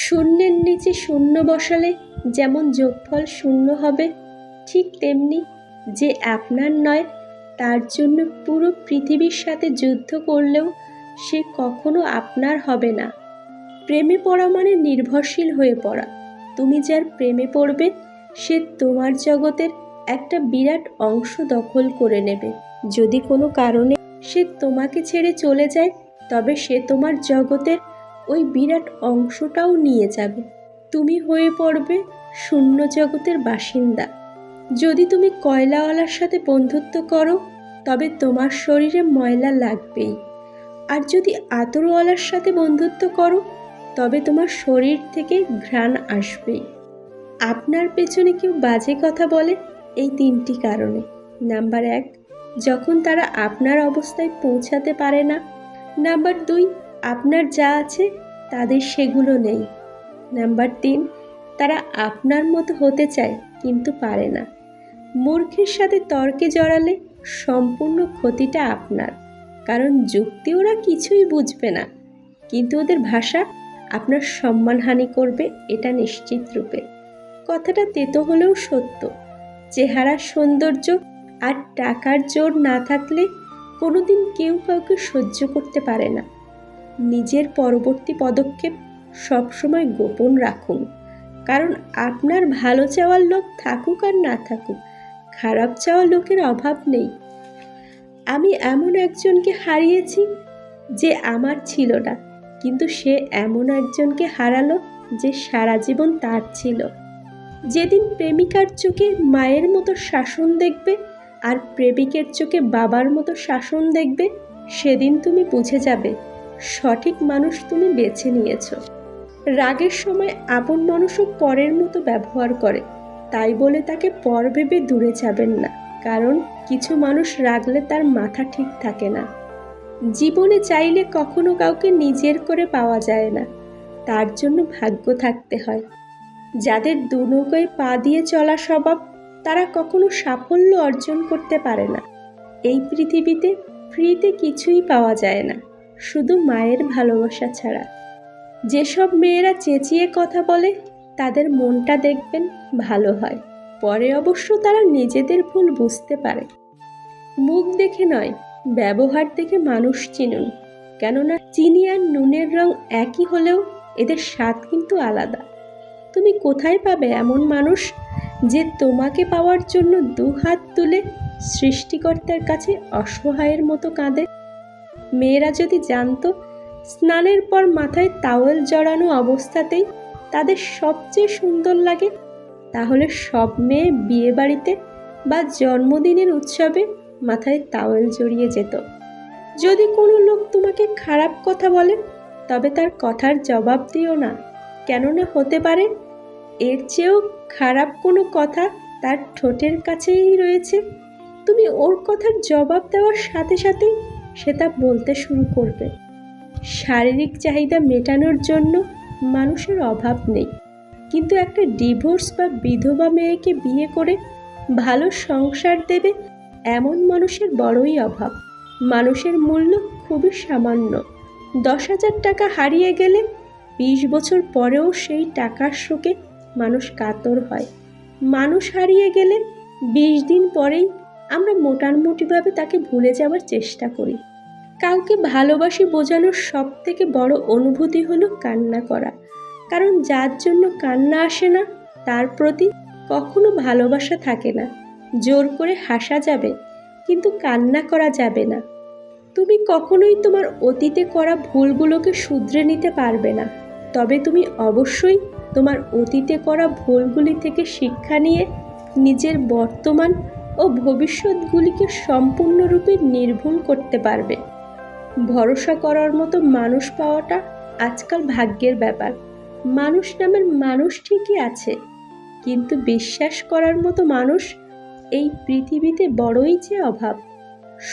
শূন্যের নিচে শূন্য বসালে যেমন যোগফল শূন্য হবে, ঠিক তেমনি যে আপনার নয় তার জন্য পুরো পৃথিবীর সাথে যুদ্ধ করলেও সে কখনো আপনার হবে না। প্রেমে পড়া মানে নির্ভরশীল হয়ে পড়া। তুমি যার প্রেমে পড়বে সে তোমার জগতের একটা বিরাট অংশ দখল করে নেবে। যদি কোনো কারণে সে তোমাকে ছেড়ে চলে যায় তবে সে তোমার জগতের ওই বিরাট অংশটাও নিয়ে যাবে। তুমি হয়ে পড়বে শূন্য জগতের বাসিন্দা। যদি তুমি কয়লাওয়ালার সাথে বন্ধুত্ব করো তবে তোমার শরীরে ময়লা লাগবেই, আর যদি আতরওয়ালার সাথে বন্ধুত্ব করো তবে তোমার শরীর থেকে ঘ্রাণ আসবেই। আপনার পেছনে কেউ বাজে কথা বলে এই 3টি কারণে। নাম্বার 1, যখন তারা আপনার অবস্থায় পৌঁছাতে পারে না। নাম্বার 2, আপনার যা আছে তাদের সেগুলো নেই। নাম্বার 3, তারা আপনার মতো হতে চায় কিন্তু পারে না। মূর্খের সাথে তর্কে জড়ালে সম্পূর্ণ ক্ষতিটা আপনার, কারণ যুক্তি ওরা কিছুই বুঝবে না, কিন্তু ওদের ভাষা আপনার সম্মানহানি করবে, এটা নিশ্চিত রূপে। কথাটা তেতো হলেও সত্য। চেহারার সৌন্দর্য আর টাকার জোর না থাকলে কোনোদিন কেউ কাউকে সহ্য করতে পারে না। নিজের পরবর্তী পদক্ষেপ সবসময় গোপন রাখুন, কারণ আপনার ভালো চাওয়ার লোক থাকুক আর না থাকুক, খারাপ চাওয়া লোকের অভাব নেই। আমি এমন একজনকে হারিয়েছি যে আমার ছিল না, কিন্তু সে এমন একজনকে হারালো যে সারা জীবন তার ছিল। যেদিন প্রেমিকার চোখে মায়ের মতো শাসন দেখবে আর প্রেমিকের চোখে বাবার মতো শাসন দেখবে, সেদিন তুমি বুঝে যাবে সঠিক মানুষ তুমি বেছে নিয়েছো। রাগের সময় আপন মানুষও পরের মতো ব্যবহার করে, তাই বলে তাকে পর ভেবে দূরে যাবেন না, কারণ কিছু মানুষ রাগলে তার মাথা ঠিক থাকে না। জীবনে চাইলে কখনো কাউকে নিজের করে পাওয়া যায় না, তার জন্য ভাগ্য থাকতে হয়। যাদের দুনৌকায় পা দিয়ে চলা স্বভাব তারা কখনো সাফল্য অর্জন করতে পারে না। এই পৃথিবীতে ফ্রিতে কিছুই পাওয়া যায় না, শুধু মায়ের ভালোবাসা ছাড়া। যেসব মেয়েরা চেঁচিয়ে কথা বলে তাদের মনটা দেখবেন ভালো হয়, পরে অবশ্য তারা নিজেদের ভুল বুঝতে পারে। মুখ দেখে নয়, ব্যবহার দেখে মানুষ চিনুন, কেননা চিনি আর নুনের রং একই হলেও এদের স্বাদ কিন্তু আলাদা। তুমি কোথায় পাবে এমন মানুষ যে তোমাকে পাওয়ার জন্য 2 হাত তুলে সৃষ্টিকর্তার কাছে অসহায়ের মতো কাঁদে? মেয়েরা যদি জানতো স্নানের পর মাথায় তাওয়েল জড়ানো অবস্থাতেই তাদের সবচেয়ে সুন্দর লাগে, তাহলে সব মেয়ে বিয়ে বাড়িতে বা জন্মদিনের উৎসবে মাথায় তাওয়েল জড়িয়ে যেত। যদি কোনো লোক তোমাকে খারাপ কথা বলে তবে তার কথার জবাব দিও না, কেননা হতে পারে এর চেয়েও খারাপ কোনো কথা তার ঠোঁটের কাছেই রয়েছে। তুমি ওর কথার জবাব দেওয়ার সাথে সাথেই সে তা বলতে শুরু করবে। শারীরিক চাহিদা মেটানোর জন্য মানুষের অভাব নেই, কিন্তু একটা ডিভোর্স বা বিধবা মেয়েকে বিয়ে করে ভালো সংসার দেবে এমন মানুষের বড়ই অভাব। মানুষের মূল্য খুবই সামান্য। 10,000 টাকা হারিয়ে গেলে 20 বছর পরেও সেই টাকার শোকে মানুষ কাতর হয়। মানুষ হারিয়ে গেলে 20 দিন পরেই আমরা মোটামুটিভাবে তাকে ভুলে যাওয়ার চেষ্টা করি। কাউকে ভালোবাসি বোঝানোর সব থেকে বড় অনুভূতি হলো কান্না করা, কারণ যার জন্য কান্না আসে না তার প্রতি কখনো ভালোবাসা থাকে না। জোর করে হাসা যাবে কিন্তু কান্না করা যাবে না। তুমি কখনোই তোমার অতীতে করা ভুলগুলোকে শুধরে নিতে পারবে না, তবে তুমি অবশ্যই তোমার অতীতে করা ভুলগুলি থেকে শিক্ষা নিয়ে নিজের বর্তমান ও ভবিষ্যৎগুলিকে সম্পূর্ণরূপে নির্ভুল করতে পারবে। ভরসা করার মতো মানুষ পাওয়াটা আজকাল ভাগ্যের ব্যাপার। মানুষ নামের মানুষ ঠিকই আছে, কিন্তু বিশ্বাস করার মতো মানুষ এই পৃথিবীতে বড়ই যে অভাব।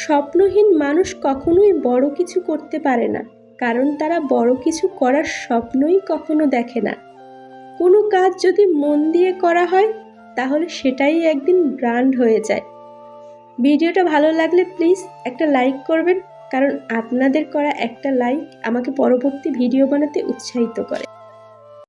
স্বপ্নহীন মানুষ কখনোই বড় কিছু করতে পারে না, কারণ তারা বড় কিছু করার স্বপ্নই কখনো দেখে না। কোনো কাজ যদি মন দিয়ে করা হয় তাহলে সেটাই একদিন ব্র্যান্ড হয়ে যায়। ভিডিওটা ভালো লাগলে প্লিজ একটা লাইক করবেন, কারণ আপনাদের করা একটা লাইক আমাকে পরবর্তী ভিডিও বানাতে উৎসাহিত করে।